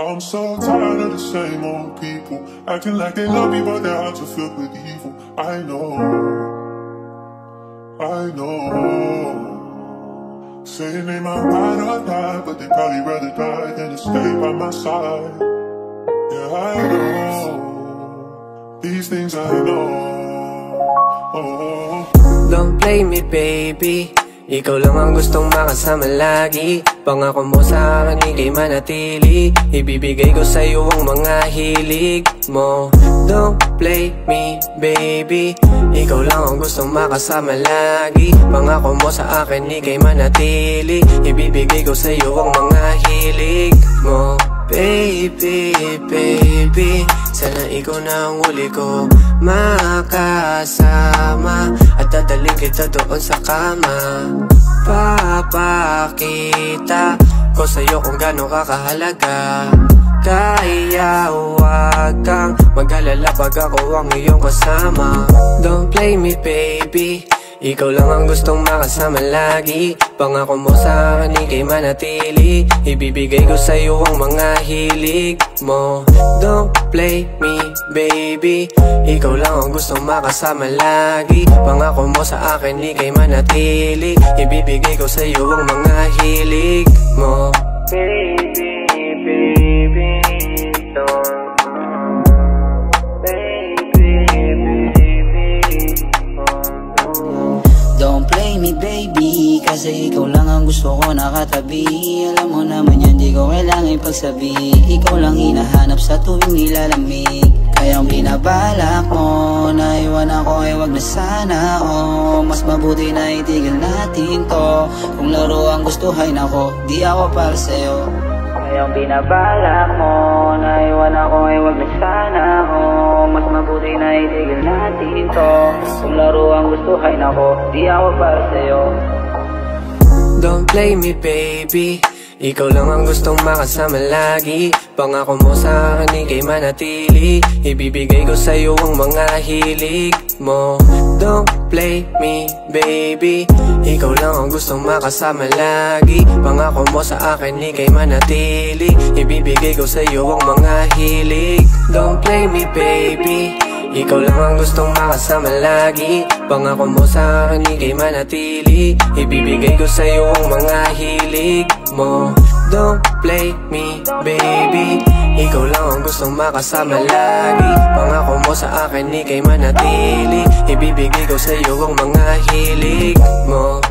I'm so tired of the same old people acting like they love me, but their hearts are filled with evil. I know. Saying they might ride or die, but they probably rather die than to stay by my side. Yeah, I know. These things I know. Don't blame me, baby. Ikaw lang ang gustong makasama lagi. Pangako mo sa akin, ika'y manatili. Ibibigay ko sa'yo ang mga hilig mo. Don't play me, baby. Ikaw lang ang gustong makasama lagi. Pangako mo sa akin, ika'y manatili. Ibibigay ko sa'yo ang mga hilig mo. Baby, baby, sana ikaw na ang huli ko makasama, at dadalhin kita doon sa kama. Papakita ko sa'yo kung gano'n ka kahalaga. Kaya huwag kang mag-alala pag ako ang iyong kasama. Don't play me, baby. Ikaw lang ang gustong makasama lagi. Pangako mo sa akin, ika'y manatili. Ibibigay ko sa'yo ang mga hilig mo. Don't play me, baby. Ikaw lang ang gustong makasama lagi. Pangako mo sa akin, ika'y manatili. Ibibigay ko sa'yo ang mga hilig mo. Baby, baby, don't. Don't play me, baby, kasi ikaw lang ang gusto ko nakatabi. Alam mo naman yan, di ko kailangan ipagsabi. Ikaw lang hinahanap sa tuwing nilalamig. Kaya ang binabalak mo na iwan ako ay wag na sana. Oh, mas mabuti na itigil natin to. Kung laro ang gusto, hay nako, di ako para sa'yo. Kaya ang binabalak mo na iwan ako ay wag na sana. Oh, mas mabuti na itigil natin to. Kung laro ang gusto, hay nako, di ako para sa'yo. Don't play me, baby. Ikaw lang ang gustong makasama lagi. Pangako mo sa akin, ika'y manatili. Ibibigay ko sa'yo ang mga hilig mo. Don't play me, baby. Ikaw lang ang gustong makasama lagi. Pangako mo sa akin, ika'y manatili. Ibibigay ko sa'yo ang mga hilig. Don't play me, baby. Ikaw lang ang gustong makasama lagi. Pangako mo sa akin, ika'y manatili. Ibibigay ko sa'yo ang mga hilig mo. Don't play me, baby. Ikaw lang ang gustong makasama lagi. Pangako mo sa akin, ika'y manatili. Ibibigay ko sa'yo ang mga hilig mo.